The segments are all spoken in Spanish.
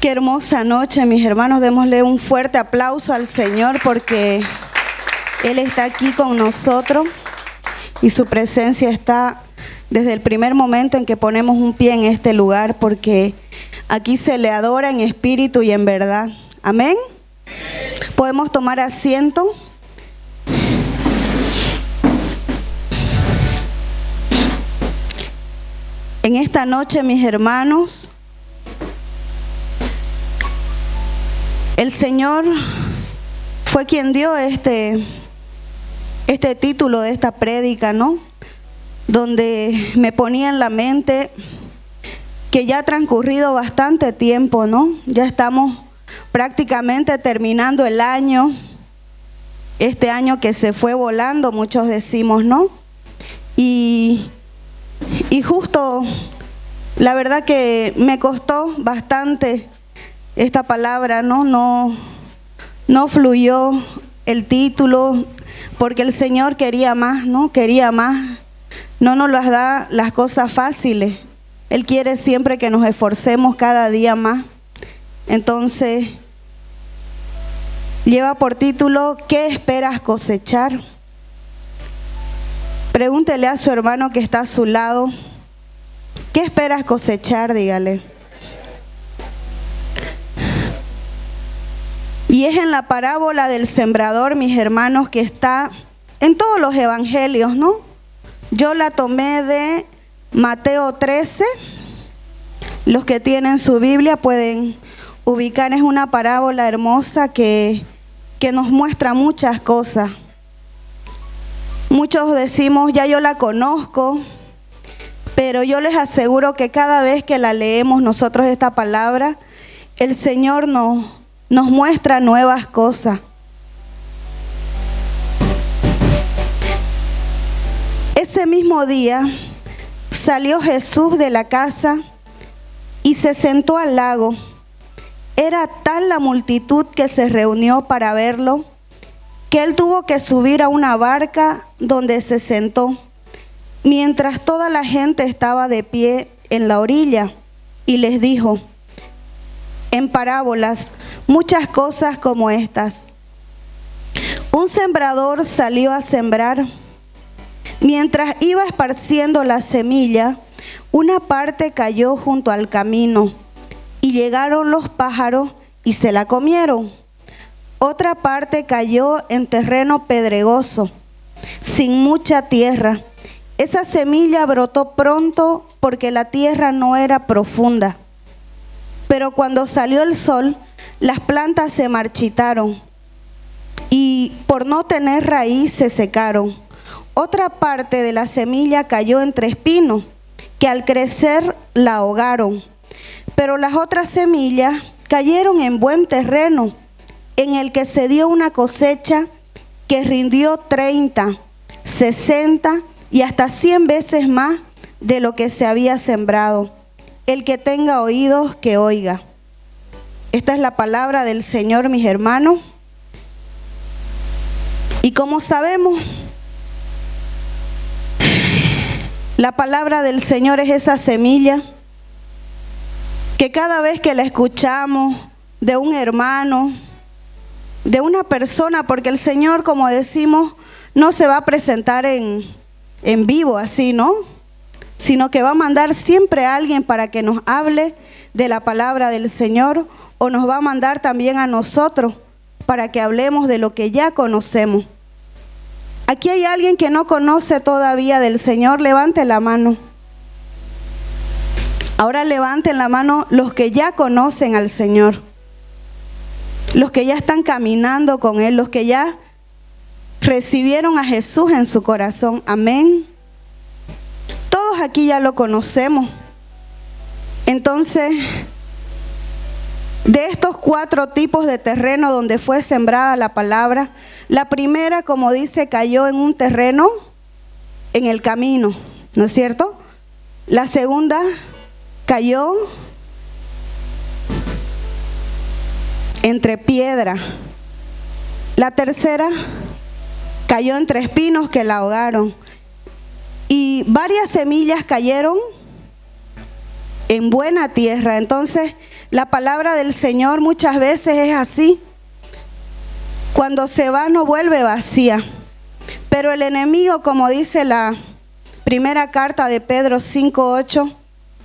Qué hermosa noche, mis hermanos. Démosle un fuerte aplauso al Señor porque Él está aquí con nosotros y su presencia está desde el primer momento en que ponemos un pie en este lugar, porque aquí se le adora en espíritu y en verdad. Amén. Podemos tomar asiento. En esta noche, mis hermanos, el Señor fue quien dio este título de esta prédica, ¿no? Donde me ponía en la mente que ya ha transcurrido bastante tiempo, ¿no? Ya estamos prácticamente terminando el año, este año que se fue volando, muchos decimos, ¿no? Y justo, la verdad que me costó bastante esta palabra, ¿no? No fluyó el título, porque el Señor quería más, ¿no? Quería más. No nos las da las cosas fáciles. Él quiere siempre que nos esforcemos cada día más. Entonces, lleva por título, ¿qué esperas cosechar? Pregúntele a su hermano que está a su lado, ¿qué esperas cosechar? Dígale. Y es en la parábola del sembrador, mis hermanos, que está en todos los evangelios, ¿no? Yo la tomé de Mateo 13. Los que tienen su Biblia pueden ubicar. Es una parábola hermosa que nos muestra muchas cosas. Muchos decimos, ya yo la conozco, pero yo les aseguro que cada vez que la leemos nosotros esta palabra, el Señor nos muestra nuevas cosas. Ese mismo día salió Jesús de la casa y se sentó al lago. Era tal la multitud que se reunió para verlo, que él tuvo que subir a una barca donde se sentó, mientras toda la gente estaba de pie en la orilla, y les dijo en parábolas muchas cosas como estas. Un sembrador salió a sembrar. Mientras iba esparciendo la semilla, una parte cayó junto al camino, y llegaron los pájaros y se la comieron. Otra parte cayó en terreno pedregoso, sin mucha tierra. Esa semilla brotó pronto porque la tierra no era profunda. Pero cuando salió el sol, las plantas se marchitaron y por no tener raíz se secaron. Otra parte de la semilla cayó entre espinos, que al crecer la ahogaron. Pero las otras semillas cayeron en buen terreno, en el que se dio una cosecha que rindió 30, 60 y hasta 100 veces más de lo que se había sembrado. El que tenga oídos, que oiga. Esta es la palabra del Señor, mis hermanos. Y como sabemos, la palabra del Señor es esa semilla que cada vez que la escuchamos de un hermano, de una persona, porque el Señor, como decimos, no se va a presentar en vivo así, ¿no? Sino que va a mandar siempre a alguien para que nos hable de la palabra del Señor, o nos va a mandar también a nosotros para que hablemos de lo que ya conocemos. Aquí hay alguien que no conoce todavía del Señor, levante la mano. Ahora levanten la mano los que ya conocen al Señor, los que ya están caminando con Él, los que ya recibieron a Jesús en su corazón. Amén. Todos aquí ya lo conocemos. Entonces, de estos 4 tipos de terreno donde fue sembrada la palabra, la primera, como dice, cayó en un terreno en el camino, ¿no es cierto? La segunda cayó entre piedra. La tercera cayó entre espinos que la ahogaron. Y varias semillas cayeron en buena tierra. Entonces, La palabra del Señor muchas veces es así. Cuando se va no vuelve vacía. Pero el enemigo, como dice la primera carta de Pedro 5:8,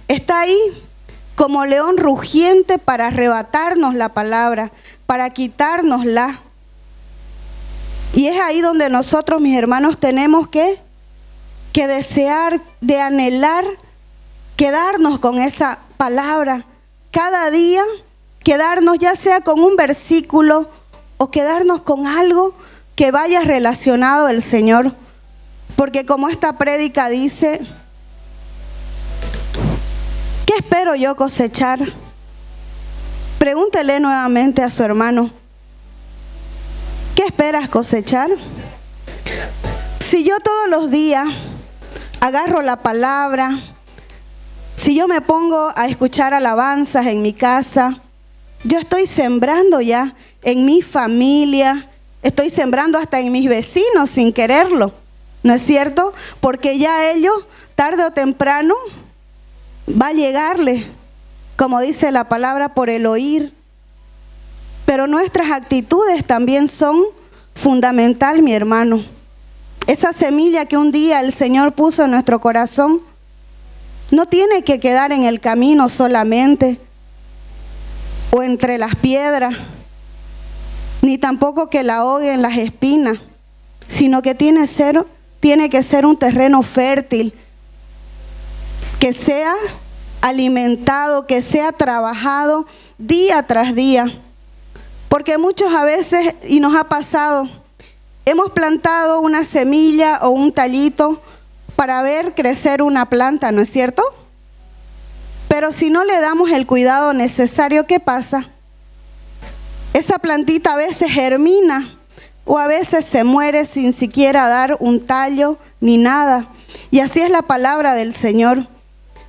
está ahí como león rugiente para arrebatarnos la palabra, para quitárnosla. Y es ahí donde nosotros, mis hermanos, tenemos que desear, de anhelar, quedarnos con esa palabra. Cada día, quedarnos ya sea con un versículo o quedarnos con algo que vaya relacionado al Señor. Porque como esta prédica dice, ¿qué espero yo cosechar? Pregúntele nuevamente a su hermano, ¿qué esperas cosechar? Si yo todos los días agarro la palabra, si yo me pongo a escuchar alabanzas en mi casa, yo estoy sembrando ya en mi familia, estoy sembrando hasta en mis vecinos sin quererlo, ¿no es cierto? Porque ya ellos, tarde o temprano, va a llegarle, como dice la palabra, por el oír. Pero nuestras actitudes también son fundamental, mi hermano. Esa semilla que un día el Señor puso en nuestro corazón no tiene que quedar en el camino solamente o entre las piedras, ni tampoco que la ahoguen las espinas, sino que tiene que ser un terreno fértil, que sea alimentado, que sea trabajado día tras día. Porque muchos a veces, y nos ha pasado, hemos plantado una semilla o un tallito para ver crecer una planta, ¿no es cierto? Pero si no le damos el cuidado necesario, ¿qué pasa? Esa plantita a veces germina o a veces se muere sin siquiera dar un tallo ni nada. Y así es la palabra del Señor.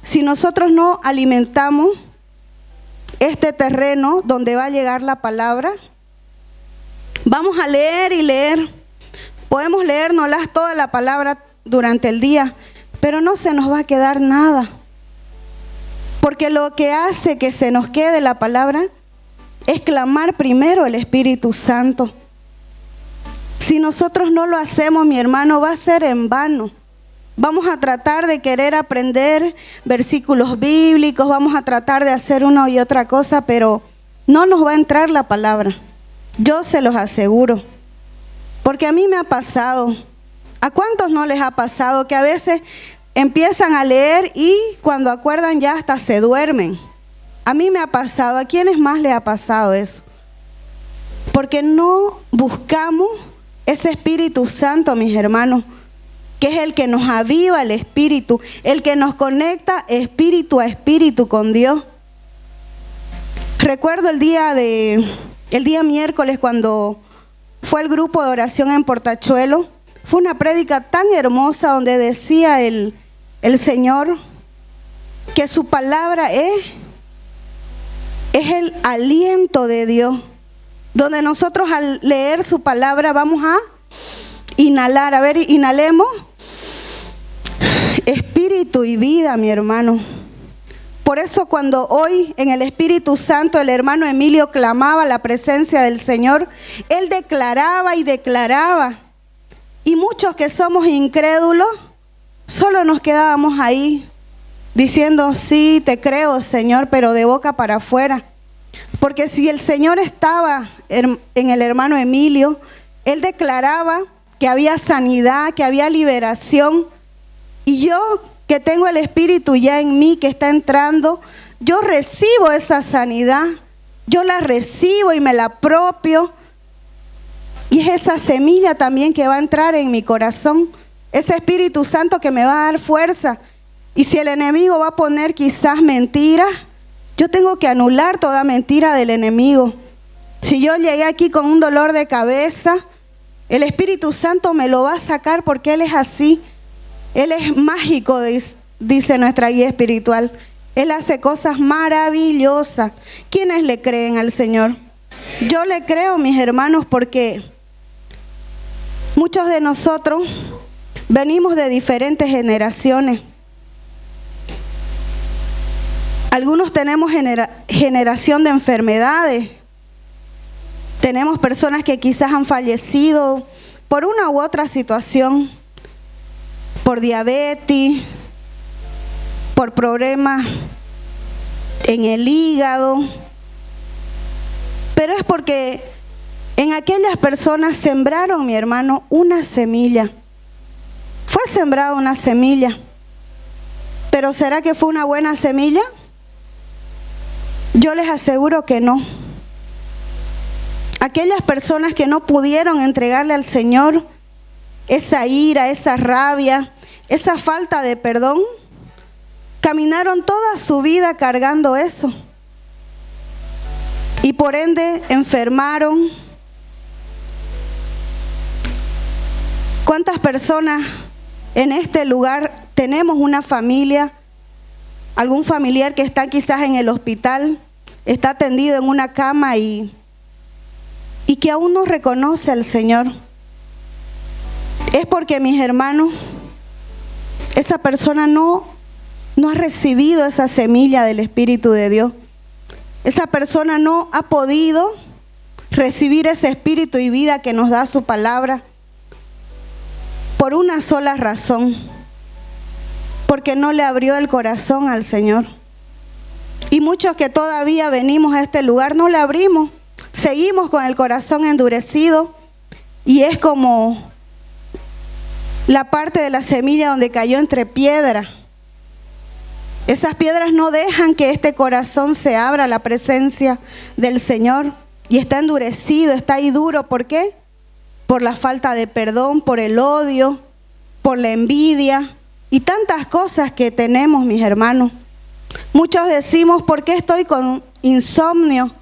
Si nosotros no alimentamos este terreno donde va a llegar la palabra, vamos a leer y leer. Podemos leérnoslas toda la palabra durante el día, pero no se nos va a quedar nada. Porque lo que hace que se nos quede la palabra es clamar primero el Espíritu Santo. Si nosotros no lo hacemos, mi hermano, va a ser en vano. Vamos a tratar de querer aprender versículos bíblicos, vamos a tratar de hacer una y otra cosa, pero no nos va a entrar la palabra. Yo se los aseguro. Porque a mí me ha pasado. ¿A cuántos no les ha pasado que a veces empiezan a leer y cuando acuerdan ya hasta se duermen? A mí me ha pasado. ¿A quiénes más les ha pasado eso? Porque no buscamos ese Espíritu Santo, mis hermanos, que es el que nos aviva el espíritu, el que nos conecta espíritu a espíritu con Dios. Recuerdo el día miércoles cuando fue el grupo de oración en Portachuelo. Fue una prédica tan hermosa donde decía el Señor que su palabra es el aliento de Dios. Donde nosotros al leer su palabra vamos a inhalar. A ver, inhalemos espíritu y vida, mi hermano. Por eso cuando hoy en el Espíritu Santo el hermano Emilio clamaba la presencia del Señor, él declaraba y declaraba. Y muchos que somos incrédulos, solo nos quedábamos ahí diciendo, sí, te creo, Señor, pero de boca para afuera. Porque si el Señor estaba en el hermano Emilio, él declaraba que había sanidad, que había liberación. Y yo, que tengo el Espíritu ya en mí, que está entrando, yo recibo esa sanidad. Yo la recibo y me la apropio. Y es esa semilla también que va a entrar en mi corazón. Ese Espíritu Santo que me va a dar fuerza. Y si el enemigo va a poner quizás mentiras, yo tengo que anular toda mentira del enemigo. Si yo llegué aquí con un dolor de cabeza, el Espíritu Santo me lo va a sacar porque Él es así. Él es mágico, dice nuestra guía espiritual. Él hace cosas maravillosas. ¿Quiénes le creen al Señor? Yo le creo, mis hermanos, porque muchos de nosotros venimos de diferentes generaciones. Algunos tenemos generación de enfermedades. Tenemos personas que quizás han fallecido por una u otra situación, por diabetes, por problemas en el hígado, pero es porque en aquellas personas sembraron, mi hermano, una semilla. Fue sembrada una semilla, pero ¿será que fue una buena semilla? Yo les aseguro que no. Aquellas personas que no pudieron entregarle al Señor esa ira, esa rabia, esa falta de perdón, caminaron toda su vida cargando eso. Y por ende enfermaron. ¿Cuántas personas en este lugar tenemos una familia, algún familiar que está quizás en el hospital, está tendido en una cama y que aún no reconoce al Señor? Es porque, mis hermanos, esa persona no ha recibido esa semilla del Espíritu de Dios. Esa persona no ha podido recibir ese espíritu y vida que nos da su palabra por una sola razón: porque no le abrió el corazón al Señor. Y muchos que todavía venimos a este lugar no le abrimos, seguimos con el corazón endurecido, y es como la parte de la semilla donde cayó entre piedras. Esas piedras no dejan que este corazón se abra a la presencia del Señor, y está endurecido, está ahí duro. ¿Por qué? Por la falta de perdón, por el odio, por la envidia y tantas cosas que tenemos, mis hermanos. Muchos decimos: ¿por qué estoy con insomnio?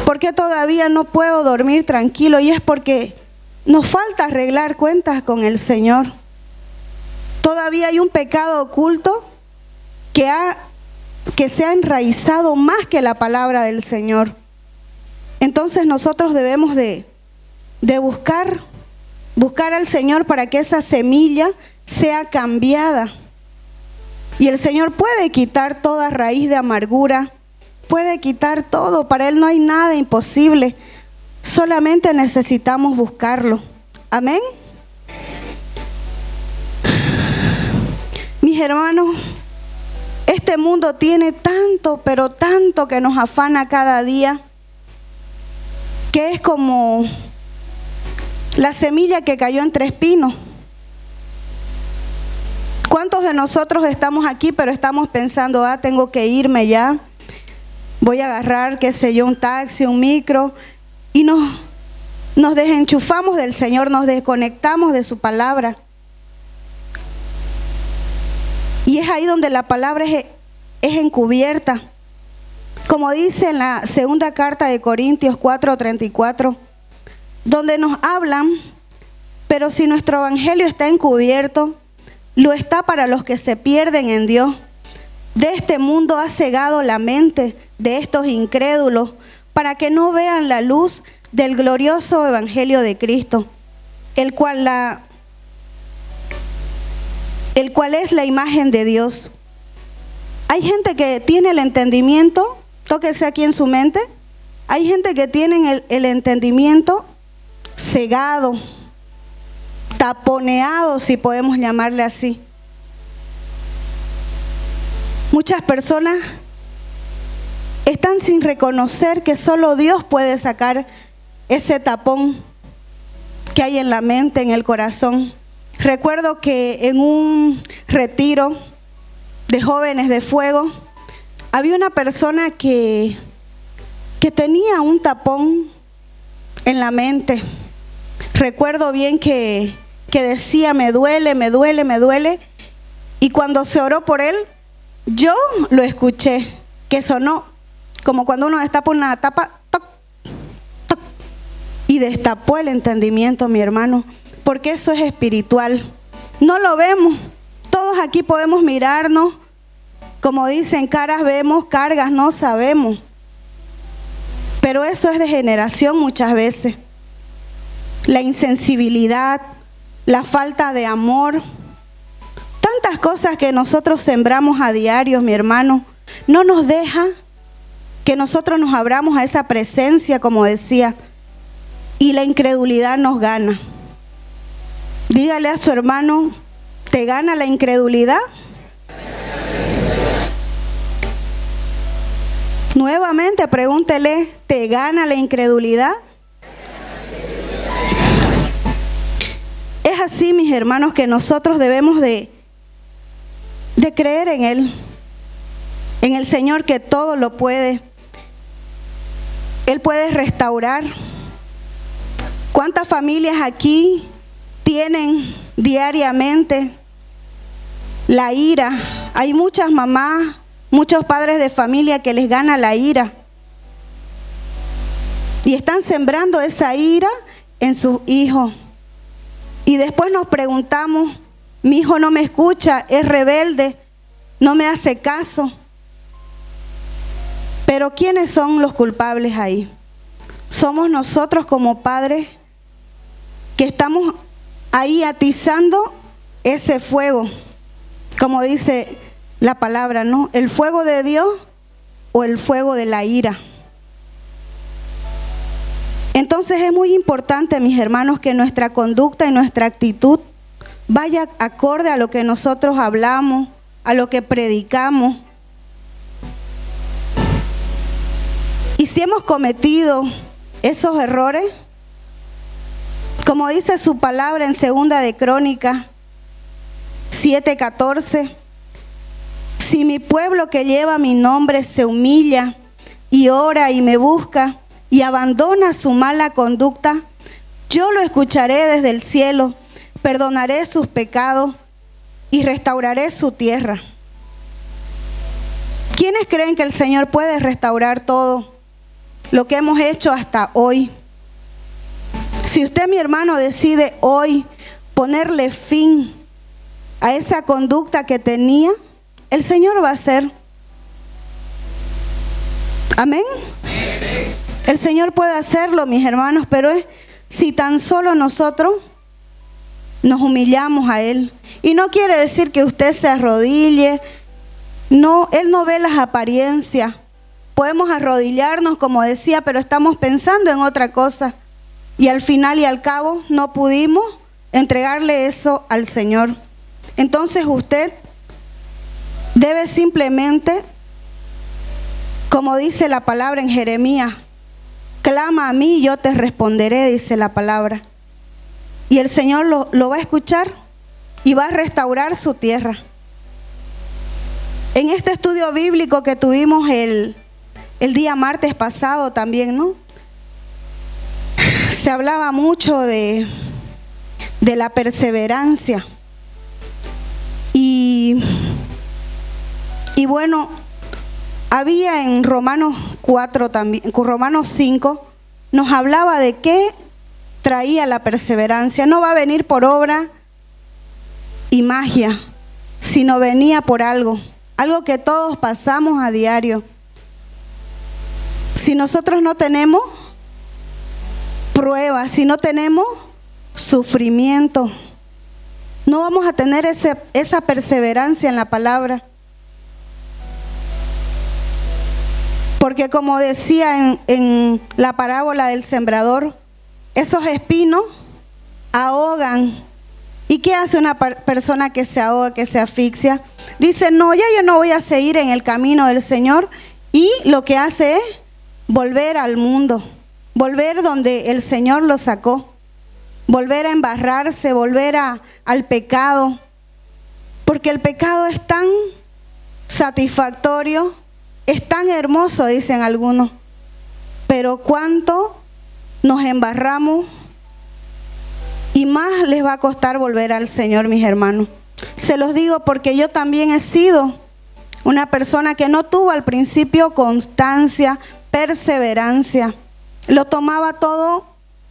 ¿Por qué todavía no puedo dormir tranquilo? Y es porque nos falta arreglar cuentas con el Señor. Todavía hay un pecado oculto que se ha enraizado más que la palabra del Señor. Entonces nosotros debemos de buscar al Señor para que esa semilla sea cambiada. Y el Señor puede quitar toda raíz de amargura, puede quitar todo. Para Él no hay nada imposible. Solamente necesitamos buscarlo. Amén. Mis hermanos, este mundo tiene tanto, pero tanto que nos afana cada día, que es como la semilla que cayó entre espinos. ¿Cuántos de nosotros estamos aquí, pero estamos pensando: tengo que irme ya, voy a agarrar, qué sé yo, un taxi, un micro, y nos desenchufamos del Señor, nos desconectamos de su palabra? Y es ahí donde la palabra es encubierta. Como dice en la segunda carta de Corintios 4:34, donde nos hablan: pero si nuestro evangelio está encubierto, lo está para los que se pierden en Dios. De este mundo ha cegado la mente de estos incrédulos, para que no vean la luz del glorioso evangelio de Cristo, el cual es la imagen de Dios. Hay gente que tiene el entendimiento, tóquese aquí en su mente, hay gente que tiene el entendimiento cegado, taponeado, si podemos llamarle así. Muchas personas están sin reconocer que solo Dios puede sacar ese tapón que hay en la mente, en el corazón. Recuerdo que en un retiro de jóvenes de fuego había una persona que tenía un tapón en la mente. Recuerdo bien que decía: me duele, me duele, me duele. Y cuando se oró por él, yo lo escuché, que sonó como cuando uno destapa una tapa, toc, toc, y destapó el entendimiento, mi hermano, porque eso es espiritual. No lo vemos. Todos aquí podemos mirarnos, como dicen: caras vemos, cargas no sabemos. Pero eso es de generación muchas veces. La insensibilidad, la falta de amor, tantas cosas que nosotros sembramos a diario, mi hermano, no nos deja que nosotros nos abramos a esa presencia, como decía, y la incredulidad nos gana. Dígale a su hermano, ¿te gana la incredulidad? Nuevamente pregúntele, ¿te gana la incredulidad? Es así, mis hermanos, que nosotros debemos de creer en Él, en el Señor que todo lo puede. Él puede restaurar. ¿Cuántas familias aquí tienen diariamente la ira? Hay muchas mamás, muchos padres de familia que les gana la ira. Y están sembrando esa ira en sus hijos. Y después nos preguntamos, mi hijo no me escucha, es rebelde, no me hace caso. Pero ¿quiénes son los culpables ahí? Somos nosotros como padres que estamos ahí atizando ese fuego, como dice la palabra, ¿no? El fuego de Dios o el fuego de la ira. Entonces es muy importante, mis hermanos, que nuestra conducta y nuestra actitud vaya acorde a lo que nosotros hablamos, a lo que predicamos. Y si hemos cometido esos errores, como dice su palabra en 2 de Crónicas 7:14, si mi pueblo que lleva mi nombre se humilla y ora y me busca y abandona su mala conducta, yo lo escucharé desde el cielo, perdonaré sus pecados y restauraré su tierra. ¿Quiénes creen que el Señor puede restaurar todo lo que hemos hecho hasta hoy? Si usted, mi hermano, decide hoy ponerle fin a esa conducta que tenía, el Señor va a hacer. Amén. El Señor puede hacerlo, mis hermanos, pero es si tan solo nosotros nos humillamos a Él. Y no quiere decir que usted se arrodille. No, Él no ve las apariencias. Podemos arrodillarnos, como decía, pero estamos pensando en otra cosa. Y al final y al cabo no pudimos entregarle eso al Señor. Entonces usted debe simplemente, como dice la palabra en Jeremías, clama a mí y yo te responderé, dice la palabra. Y el Señor lo va a escuchar y va a restaurar su tierra. En este estudio bíblico que tuvimos el día martes pasado también, ¿no? Se hablaba mucho de la perseverancia. Y bueno, había en Romanos 4 también, Romanos 5, nos hablaba de qué traía la perseverancia. No va a venir por obra y magia, sino venía por algo que todos pasamos a diario. Si nosotros no tenemos pruebas, si no tenemos sufrimiento, no vamos a tener esa perseverancia en la palabra. Porque como decía en la parábola del sembrador, esos espinos ahogan. ¿Y qué hace una persona que se ahoga, que se asfixia? Dice, no, ya yo no voy a seguir en el camino del Señor. Y lo que hace es volver al mundo, volver donde el Señor lo sacó, volver a embarrarse, volver al pecado. Porque el pecado es tan satisfactorio, es tan hermoso, dicen algunos, pero cuánto nos embarramos y más les va a costar volver al Señor, mis hermanos. Se los digo porque yo también he sido una persona que no tuvo al principio constancia, perseverancia. Lo tomaba todo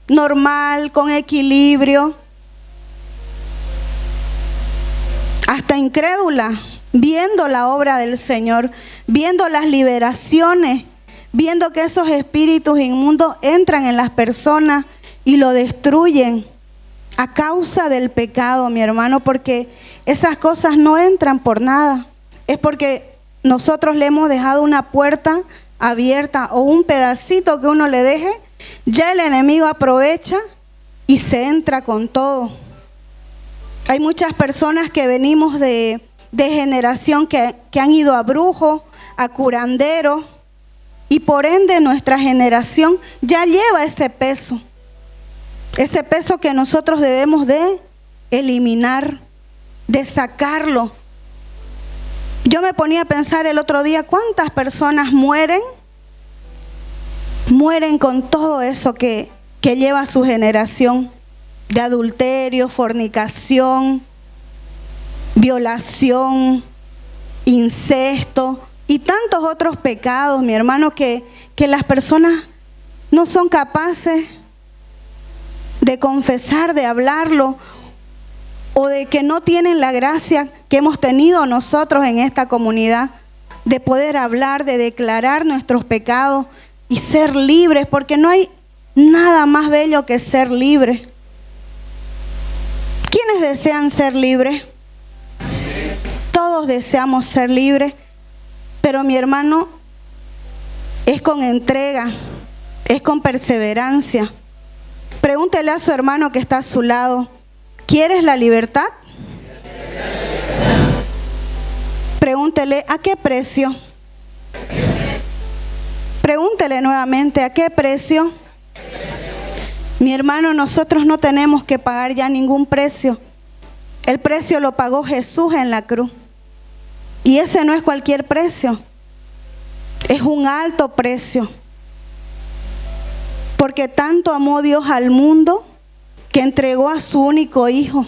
normal, con equilibrio, hasta incrédula, viendo la obra del Señor, viendo las liberaciones, viendo que esos espíritus inmundos entran en las personas y lo destruyen a causa del pecado, mi hermano, porque esas cosas no entran por nada. Es porque nosotros le hemos dejado una puerta abierta o un pedacito que uno le deje, ya el enemigo aprovecha y se entra con todo. Hay muchas personas que venimos de generación que han ido a brujo, a curandero, y por ende nuestra generación ya lleva ese peso que nosotros debemos de eliminar, de sacarlo. Yo me ponía a pensar el otro día, ¿cuántas personas mueren con todo eso que lleva su generación? De adulterio, fornicación, violación, incesto y tantos otros pecados, mi hermano, que las personas no son capaces de confesar, de hablarlo, o de que no tienen la gracia que hemos tenido nosotros en esta comunidad, de poder hablar, de declarar nuestros pecados y ser libres, porque no hay nada más bello que ser libre. ¿Quiénes desean ser libres? Todos deseamos ser libres, pero mi hermano, es con entrega, es con perseverancia. Pregúntele a su hermano que está a su lado, ¿quieres la libertad? Pregúntele, ¿a qué precio? Pregúntele nuevamente, ¿a qué precio? Mi hermano, nosotros no tenemos que pagar ya ningún precio. El precio lo pagó Jesús en la cruz. Y ese no es cualquier precio. Es un alto precio. Porque tanto amó Dios al mundo que entregó a su único Hijo.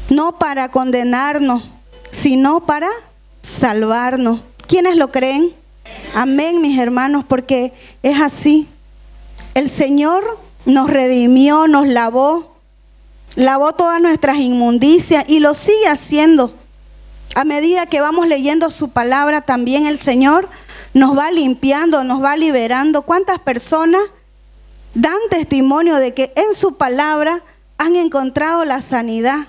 No para condenarnos, sino para salvarnos. ¿Quiénes lo creen? Amén, mis hermanos, porque es así. El Señor nos redimió, nos lavó todas nuestras inmundicias y lo sigue haciendo. A medida que vamos leyendo su palabra, también el Señor nos va limpiando, nos va liberando. ¿Cuántas personas dan testimonio de que en su palabra han encontrado la sanidad?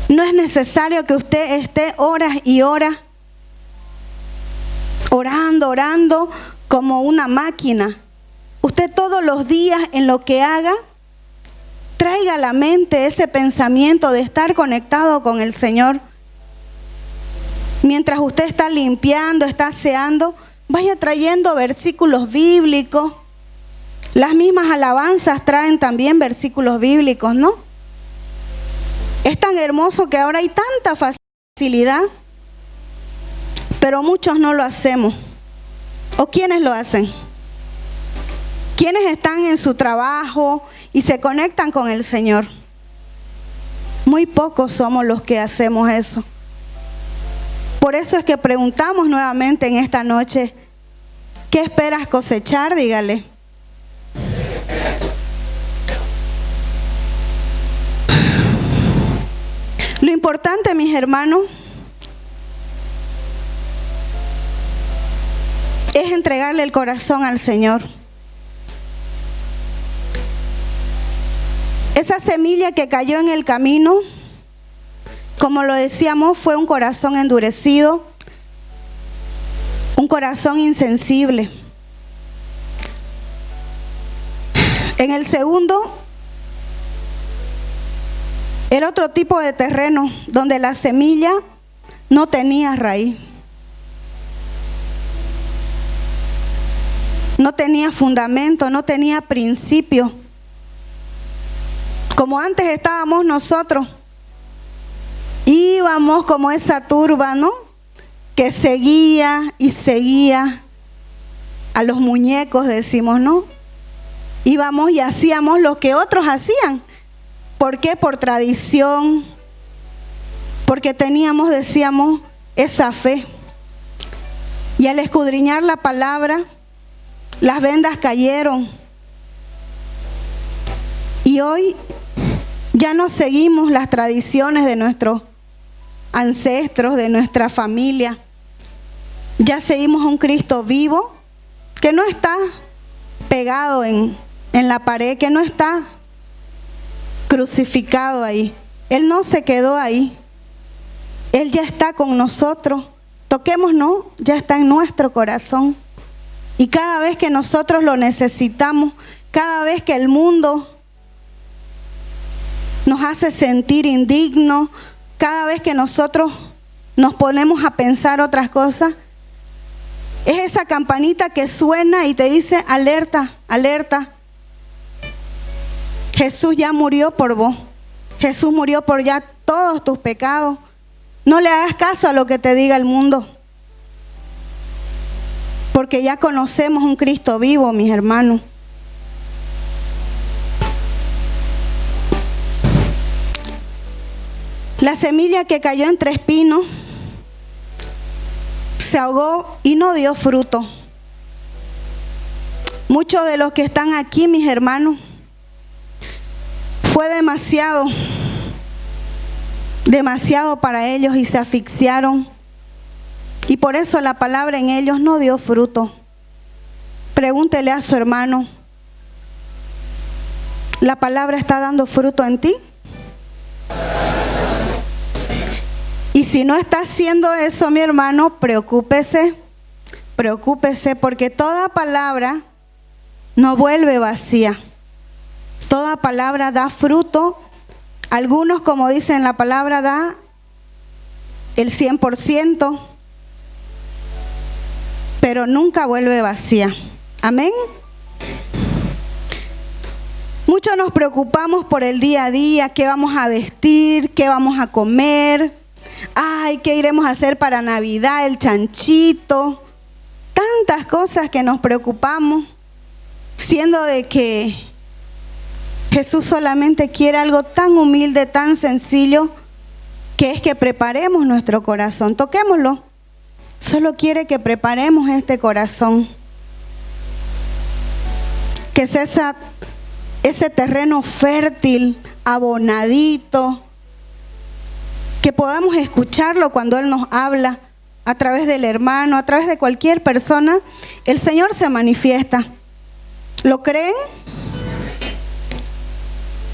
No es necesario que usted esté horas y horas orando como una máquina. Usted todos los días en lo que haga, traiga a la mente ese pensamiento de estar conectado con el Señor. Mientras usted está limpiando, está aseando, vaya trayendo versículos bíblicos. Las mismas alabanzas traen también versículos bíblicos, ¿no? Es tan hermoso que ahora hay tanta facilidad, pero muchos no lo hacemos. ¿O quiénes lo hacen? ¿Quiénes están en su trabajo y se conectan con el Señor? Muy pocos somos los que hacemos eso. Por eso es que preguntamos nuevamente en esta noche, ¿qué esperas cosechar? Dígale. Lo importante, mis hermanos, es entregarle el corazón al Señor. Esa semilla que cayó en el camino, como lo decíamos, fue un corazón endurecido, un corazón insensible. En el segundo, el otro tipo de terreno donde la semilla no tenía raíz, no tenía fundamento, no tenía principio. Como antes estábamos nosotros, íbamos como esa turba, ¿no? Que seguía y seguía a los muñecos, decimos, ¿no? Íbamos y hacíamos lo que otros hacían. ¿Por qué? Por tradición, porque teníamos, decíamos, esa fe. Y al escudriñar la palabra, las vendas cayeron. Y hoy ya no seguimos las tradiciones de nuestros ancestros, de nuestra familia. Ya seguimos un Cristo vivo que no está pegado en la pared, que no está crucificado ahí. Él no se quedó ahí. Él ya está con nosotros Toquémonos, ya está en nuestro corazón. Y cada vez que nosotros lo necesitamos, cada vez que el mundo nos hace sentir indignos, cada vez que nosotros nos ponemos a pensar otras cosas, es esa campanita que suena y te dice: alerta, alerta. Jesús ya murió por vos. Jesús murió por ya todos tus pecados. No le hagas caso a lo que te diga el mundo, porque ya conocemos un Cristo vivo, mis hermanos. La semilla que cayó entre espinos se ahogó y no dio fruto. Muchos de los que están aquí, mis hermanos, fue demasiado para ellos y se asfixiaron. Y por eso la palabra en ellos no dio fruto. Pregúntele a su hermano: ¿la palabra está dando fruto en ti? Y si no está haciendo eso, mi hermano, preocúpese, porque toda palabra no vuelve vacía. Toda palabra da fruto. Algunos, como dicen la palabra, da el 100%, pero nunca vuelve vacía. Amén. Muchos nos preocupamos por el día a día: qué vamos a vestir, qué vamos a comer, ay, qué iremos a hacer para Navidad, el chanchito. Tantas cosas que nos preocupamos, siendo de que Jesús solamente quiere algo tan humilde, tan sencillo, que es que preparemos nuestro corazón. Toquémoslo. Solo quiere que preparemos este corazón, que sea ese terreno fértil, abonadito, que podamos escucharlo cuando Él nos habla, a través del hermano, a través de cualquier persona. El Señor se manifiesta. ¿Lo creen?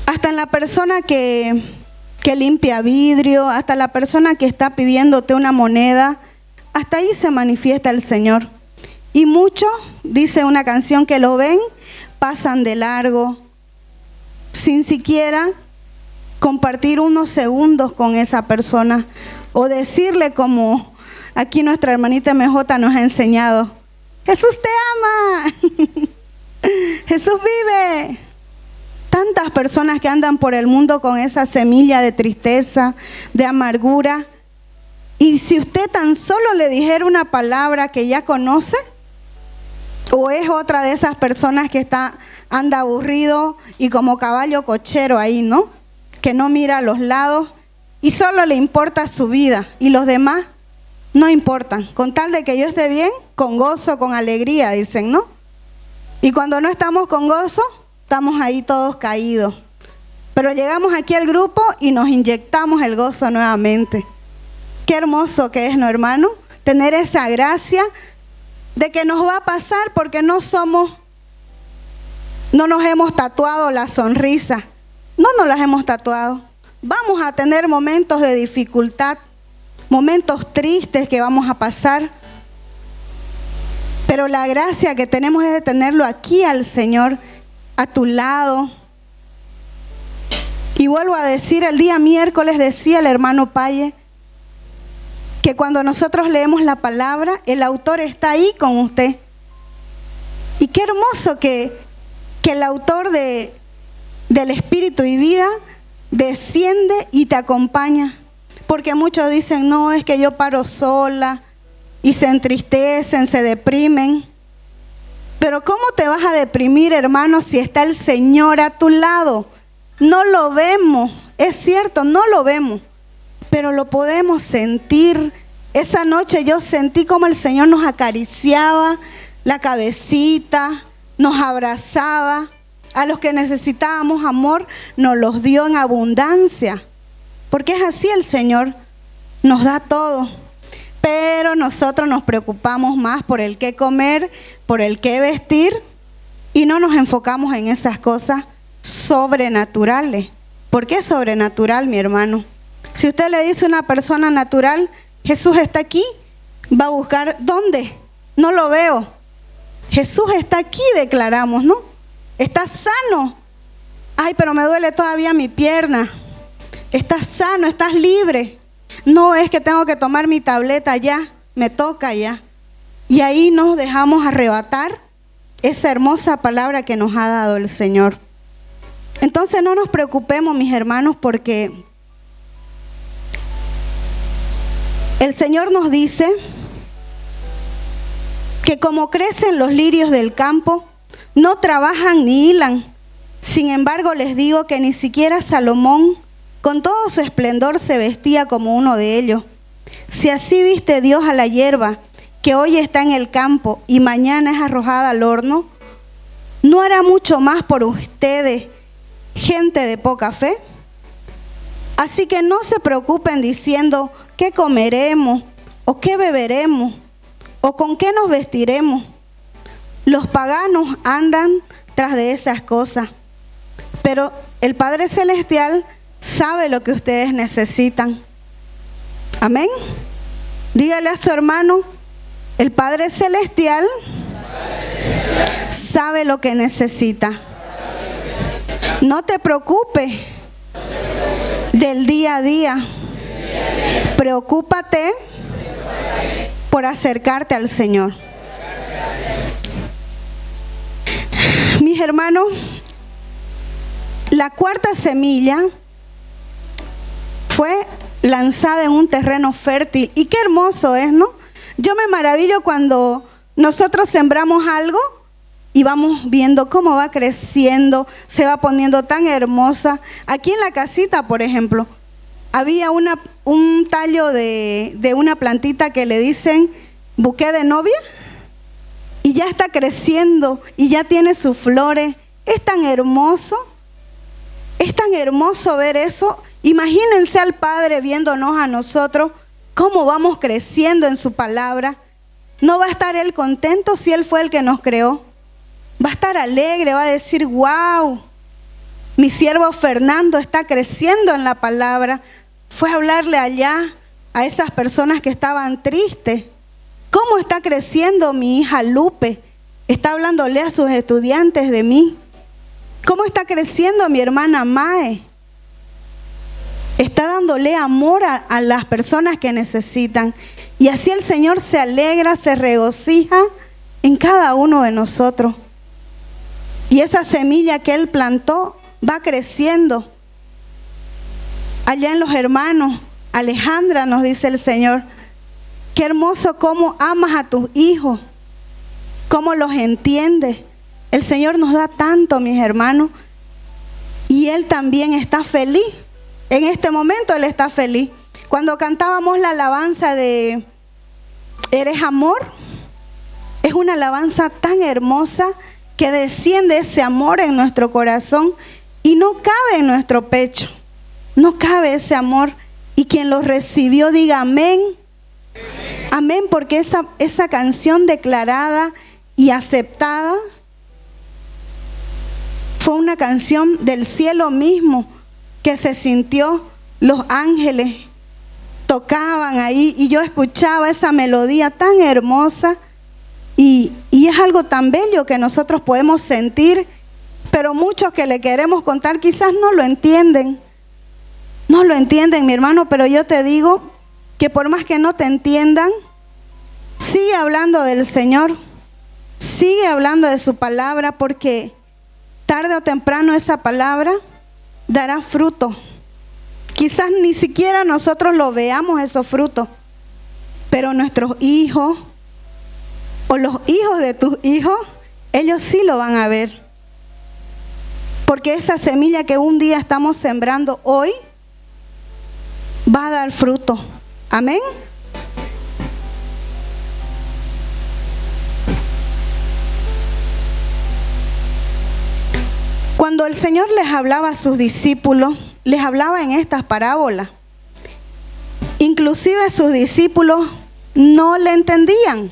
Hasta en la persona que limpia vidrio, hasta la persona que está pidiéndote una moneda, hasta ahí se manifiesta el Señor. Y muchos, dice una canción, que lo ven, pasan de largo, sin siquiera compartir unos segundos con esa persona, o decirle, como aquí nuestra hermanita MJ nos ha enseñado: Jesús te ama, Jesús vive. Tantas personas que andan por el mundo con esa semilla de tristeza, de amargura. Y si usted tan solo le dijera una palabra que ya conoce, o es otra de esas personas que anda aburrido y como caballo cochero ahí, ¿no? Que no mira a los lados y solo le importa su vida, y los demás no importan. Con tal de que yo esté bien, con gozo, con alegría, dicen, ¿no? Y cuando no estamos con gozo, estamos ahí todos caídos. Pero llegamos aquí al grupo y nos inyectamos el gozo nuevamente. Qué hermoso que es, ¿no, hermano? Tener esa gracia de que nos va a pasar, porque no nos hemos tatuado la sonrisa. No nos las hemos tatuado. Vamos a tener momentos de dificultad, momentos tristes que vamos a pasar. Pero la gracia que tenemos es de tenerlo aquí al Señor, a tu lado. Y vuelvo a decir, el día miércoles decía el hermano Paye que cuando nosotros leemos la palabra, el autor está ahí con usted. Y qué hermoso que el autor del Espíritu y Vida desciende y te acompaña. Porque muchos dicen: no, es que yo paro sola, y se entristecen, se deprimen. Pero ¿cómo te vas a deprimir, hermano, si está el Señor a tu lado? No lo vemos, es cierto, no lo vemos, pero lo podemos sentir. Esa noche yo sentí como el Señor nos acariciaba la cabecita, nos abrazaba. A los que necesitábamos amor, nos los dio en abundancia. Porque es así, el Señor nos da todo. Pero nosotros nos preocupamos más por el qué comer, por el qué vestir, y no nos enfocamos en esas cosas sobrenaturales. ¿Por qué sobrenatural, mi hermano? Si usted le dice a una persona natural: Jesús está aquí, Va a buscar, ¿dónde? No lo veo. Jesús está aquí, declaramos, ¿no? Está sano. Ay, pero me duele todavía mi pierna. Estás sano, estás libre. No es que tengo que tomar mi tableta ya, me toca ya. Y ahí nos dejamos arrebatar esa hermosa palabra que nos ha dado el Señor. Entonces no nos preocupemos, mis hermanos, porque el Señor nos dice que como crecen los lirios del campo, no trabajan ni hilan. Sin embargo, les digo que ni siquiera Salomón, con todo su esplendor, se vestía como uno de ellos. Si así viste Dios a la hierba, que hoy está en el campo y mañana es arrojada al horno, ¿no hará mucho más por ustedes, gente de poca fe? Así que no se preocupen diciendo, ¿qué comeremos? ¿O qué beberemos? ¿O con qué nos vestiremos? Los paganos andan tras de esas cosas, pero el Padre Celestial sabe lo que ustedes necesitan. Amén. Dígale a su hermano, el Padre Celestial sabe lo que necesita. No te preocupes del día a día. Preocúpate por acercarte al Señor. Mis hermanos, la cuarta semilla fue lanzada en un terreno fértil. Y qué hermoso es, ¿no? Yo me maravillo cuando nosotros sembramos algo y vamos viendo cómo va creciendo, se va poniendo tan hermosa. Aquí en la casita, por ejemplo, había un tallo de una plantita que le dicen buque de novia, y ya está creciendo y ya tiene sus flores. Es tan hermoso ver eso. Imagínense al Padre viéndonos a nosotros, cómo vamos creciendo en su palabra. ¿No va a estar Él contento si Él fue el que nos creó? Va a estar alegre, va a decir, wow, mi siervo Fernando está creciendo en la palabra. Fue a hablarle allá a esas personas que estaban tristes. ¿Cómo está creciendo mi hija Lupe? Está hablándole a sus estudiantes de mí. ¿Cómo está creciendo mi hermana Mae? Está dándole amor a las personas que necesitan. Y así el Señor se alegra, se regocija en cada uno de nosotros. Y esa semilla que Él plantó va creciendo. Allá en los hermanos, Alejandra, nos dice el Señor, qué hermoso cómo amas a tus hijos, cómo los entiendes. El Señor nos da tanto, mis hermanos, y Él también está feliz. En este momento Él está feliz. Cuando cantábamos la alabanza de Eres Amor, es una alabanza tan hermosa que desciende ese amor en nuestro corazón y no cabe en nuestro pecho. No cabe ese amor. Y quien lo recibió diga amén. Amén, porque esa canción declarada y aceptada fue una canción del cielo mismo que se sintió. Los ángeles tocaban ahí y yo escuchaba esa melodía tan hermosa y es algo tan bello que nosotros podemos sentir, pero muchos que le queremos contar quizás no lo entienden. No lo entienden, mi hermano, pero yo te digo que por más que no te entiendan, sigue hablando del Señor, sigue hablando de su palabra, porque tarde o temprano esa palabra dará fruto. Quizás ni siquiera nosotros lo veamos esos frutos, pero nuestros hijos o los hijos de tus hijos, ellos sí lo van a ver. Porque esa semilla que un día estamos sembrando hoy va a dar fruto. Amén. Cuando el Señor les hablaba a sus discípulos, les hablaba en estas parábolas. Inclusive sus discípulos no le entendían.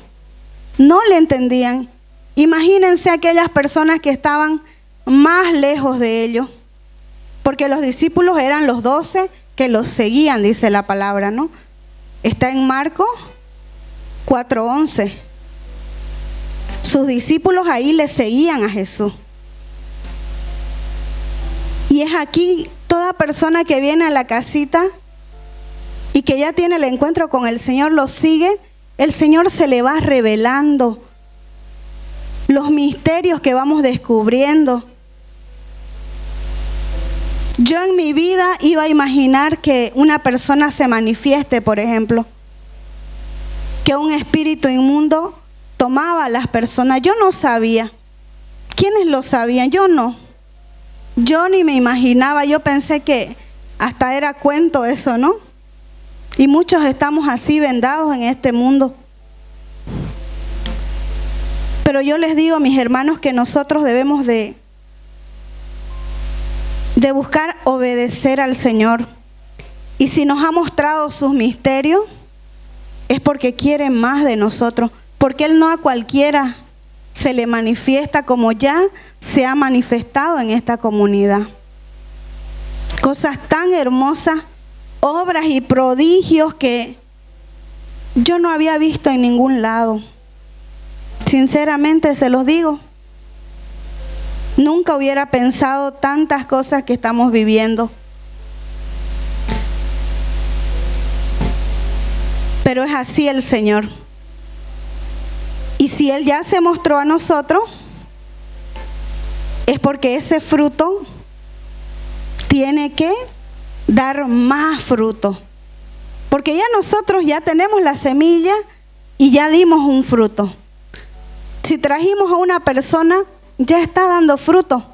No le entendían. Imagínense aquellas personas que estaban más lejos de ellos. Porque los discípulos eran los 12 que los seguían, dice la palabra, ¿no? Está en Marcos 4:11. Sus discípulos ahí le seguían a Jesús. Y es aquí toda persona que viene a la casita y que ya tiene el encuentro con el Señor, lo sigue, el Señor se le va revelando los misterios que vamos descubriendo. Yo en mi vida iba a imaginar que una persona se manifieste, por ejemplo, que un espíritu inmundo tomaba a las personas. Yo no sabía. ¿Quiénes lo sabían? Yo no. Yo ni me imaginaba. Yo pensé que hasta era cuento eso, ¿no? Y muchos estamos así vendados en este mundo. Pero yo les digo, mis hermanos, que nosotros debemos de buscar obedecer al Señor. Y si nos ha mostrado sus misterios, es porque quiere más de nosotros. Porque Él no a cualquiera se le manifiesta como ya se ha manifestado en esta comunidad. Cosas tan hermosas, obras y prodigios que yo no había visto en ningún lado. Sinceramente se los digo. Nunca hubiera pensado tantas cosas que estamos viviendo. Pero es así el Señor. Y si Él ya se mostró a nosotros, es porque ese fruto tiene que dar más fruto. Porque ya nosotros ya tenemos la semilla y ya dimos un fruto. Si trajimos a una persona, ya está dando fruto.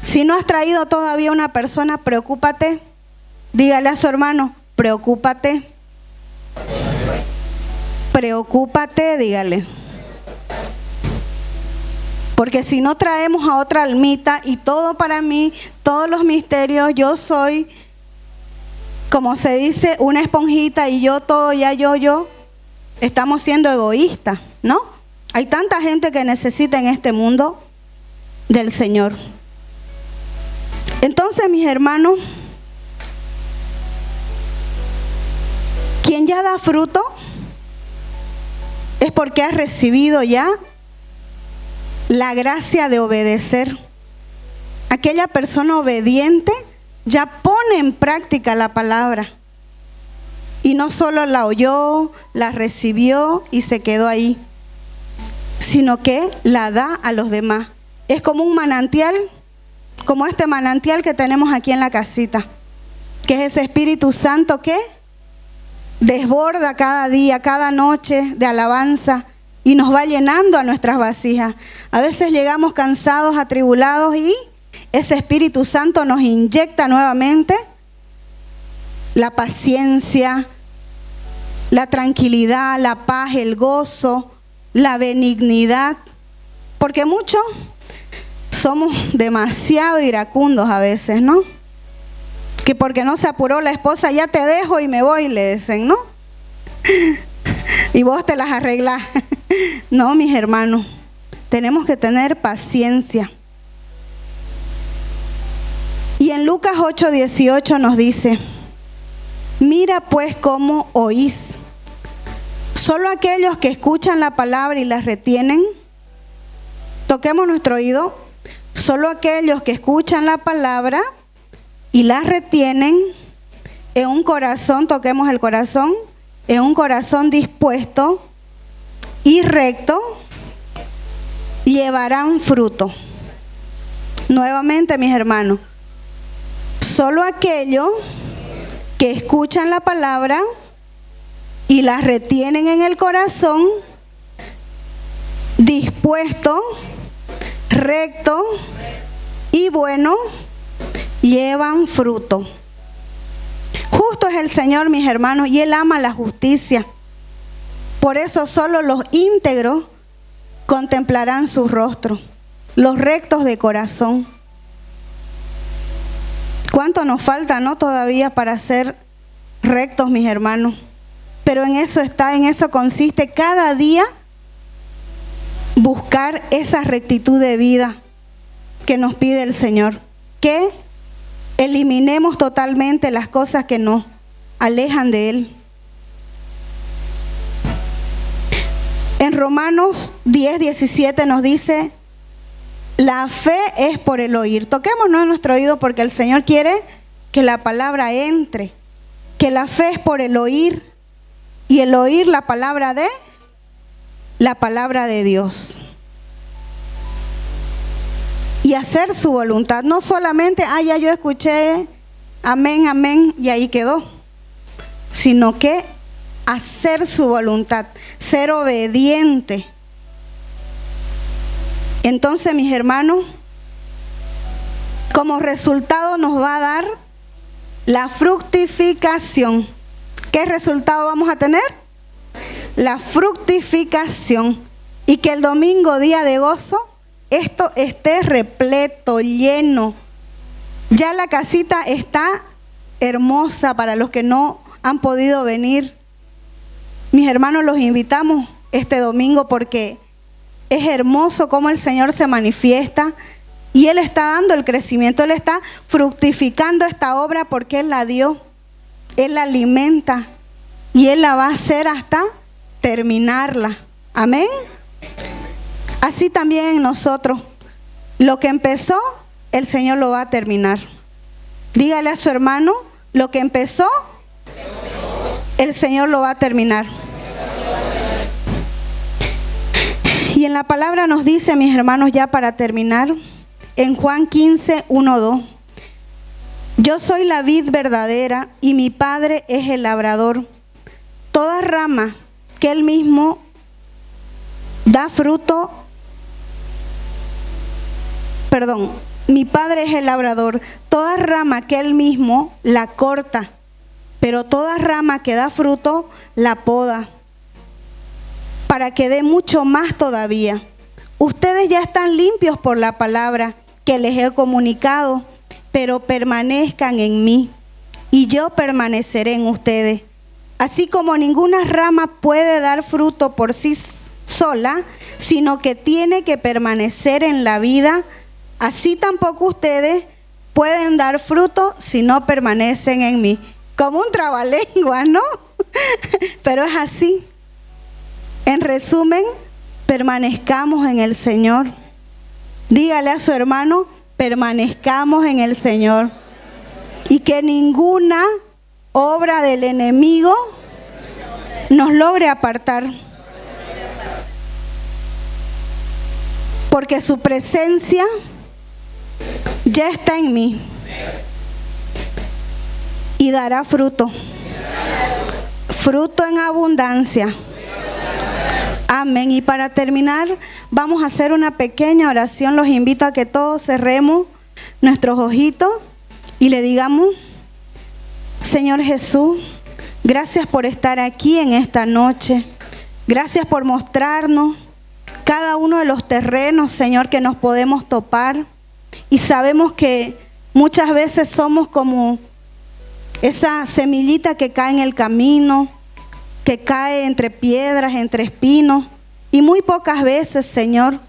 Si no has traído todavía una persona, preocúpate. Dígale a su hermano, preocúpate. Preocúpate, dígale. Porque si no traemos a otra almita y todo para mí, todos los misterios, yo soy, como se dice, una esponjita y yo todo, ya yo, estamos siendo egoístas, ¿no? Hay tanta gente que necesita en este mundo del Señor. Entonces, mis hermanos, quien ya da fruto es porque ha recibido ya la gracia de obedecer. Aquella persona obediente ya pone en práctica la palabra. Y no solo la oyó, la recibió y se quedó ahí, sino que la da a los demás. Es como un manantial, como este manantial que tenemos aquí en la casita, que es ese Espíritu Santo que desborda cada día, cada noche de alabanza y nos va llenando a nuestras vasijas. A veces llegamos cansados, atribulados y ese Espíritu Santo nos inyecta nuevamente la paciencia, la tranquilidad, la paz, el gozo, la benignidad, porque muchos somos demasiado iracundos a veces, ¿no? Que porque no se apuró la esposa, ya te dejo y me voy, le dicen, ¿no? Y vos te las arreglás. No, mis hermanos, tenemos que tener paciencia. Y en Lucas 8:18 nos dice, mira pues cómo oís. Solo aquellos que escuchan la palabra y la retienen, toquemos nuestro oído, solo aquellos que escuchan la palabra y la retienen en un corazón, toquemos el corazón, en un corazón dispuesto y recto, llevarán fruto. Nuevamente, mis hermanos, solo aquellos que escuchan la palabra y la retienen en el corazón, dispuesto, recto y bueno, llevan fruto. Justo es el Señor, mis hermanos, y Él ama la justicia. Por eso solo los íntegros contemplarán su rostro, los rectos de corazón. ¿Cuánto nos falta, no, todavía para ser rectos, mis hermanos? Pero en eso está, en eso consiste cada día buscar esa rectitud de vida que nos pide el Señor. Que eliminemos totalmente las cosas que nos alejan de Él. En Romanos 10:17 nos dice, la fe es por el oír. Toquémonos en nuestro oído porque el Señor quiere que la palabra entre. Que la fe es por el oír y el oír la palabra de Dios. Y hacer su voluntad. No solamente, ya yo escuché, amén, amén, y ahí quedó. Sino que hacer su voluntad, ser obediente. Entonces, mis hermanos, como resultado nos va a dar la fructificación. ¿Qué resultado vamos a tener? La fructificación. Y que el domingo, día de gozo, esto esté repleto, lleno. Ya la casita está hermosa para los que no han podido venir. Mis hermanos, los invitamos este domingo porque es hermoso cómo el Señor se manifiesta y Él está dando el crecimiento, Él está fructificando esta obra porque Él la dio, Él la alimenta y Él la va a hacer hasta terminarla. Amén. Así también nosotros, lo que empezó, el Señor lo va a terminar. Dígale a su hermano, lo que empezó, el Señor lo va a terminar. Y en la palabra nos dice, mis hermanos, ya para terminar, en Juan 15:1-2, yo soy la vid verdadera y mi Padre es el labrador. Toda rama que Él mismo da fruto, mi Padre es el labrador. Toda rama que Él mismo la corta, pero toda rama que da fruto la poda, para que dé mucho más todavía. Ustedes ya están limpios por la palabra que les he comunicado, pero permanezcan en mí y yo permaneceré en ustedes. Así como ninguna rama puede dar fruto por sí sola, sino que tiene que permanecer en la vida, así tampoco ustedes pueden dar fruto si no permanecen en mí. Como un trabalenguas, ¿no? Pero es así. En resumen, permanezcamos en el Señor. Dígale a su hermano, permanezcamos en el Señor. Y que ninguna obra del enemigo nos logre apartar. Porque su presencia ya está en mí. Y dará fruto. Fruto en abundancia. Amén. Y para terminar, vamos a hacer una pequeña oración. Los invito a que todos cerremos nuestros ojitos y le digamos, Señor Jesús, gracias por estar aquí en esta noche. Gracias por mostrarnos cada uno de los terrenos, Señor, que nos podemos topar. Y sabemos que muchas veces somos como esa semillita que cae en el camino, que cae entre piedras, entre espinos, y muy pocas veces, Señor,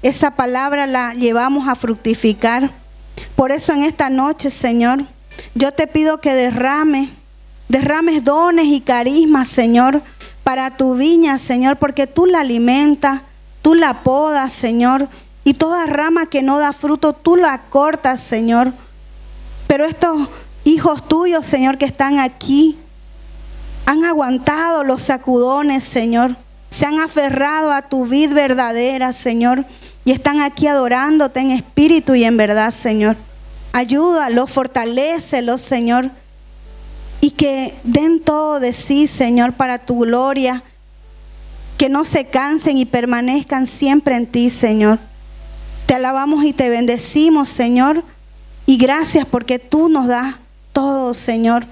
esa palabra la llevamos a fructificar. Por eso en esta noche, Señor, yo te pido que derrames dones y carismas, Señor, para tu viña, Señor, porque tú la alimentas, tú la podas, Señor, y toda rama que no da fruto, tú la cortas, Señor. Pero estos hijos tuyos, Señor, que están aquí, han aguantado los sacudones, Señor. Se han aferrado a tu vid verdadera, Señor. Y están aquí adorándote en espíritu y en verdad, Señor. Ayúdalos, fortalécelos, Señor. Y que den todo de sí, Señor, para tu gloria. Que no se cansen y permanezcan siempre en ti, Señor. Te alabamos y te bendecimos, Señor. Y gracias porque tú nos das todo, Señor.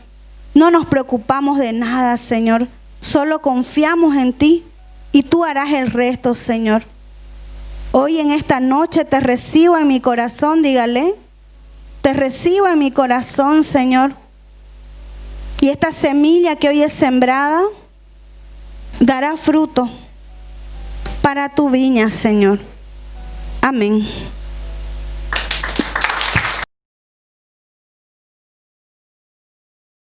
No nos preocupamos de nada, Señor. Solo confiamos en ti y tú harás el resto, Señor. Hoy en esta noche te recibo en mi corazón, dígale. Te recibo en mi corazón, Señor. Y esta semilla que hoy es sembrada dará fruto para tu viña, Señor. Amén.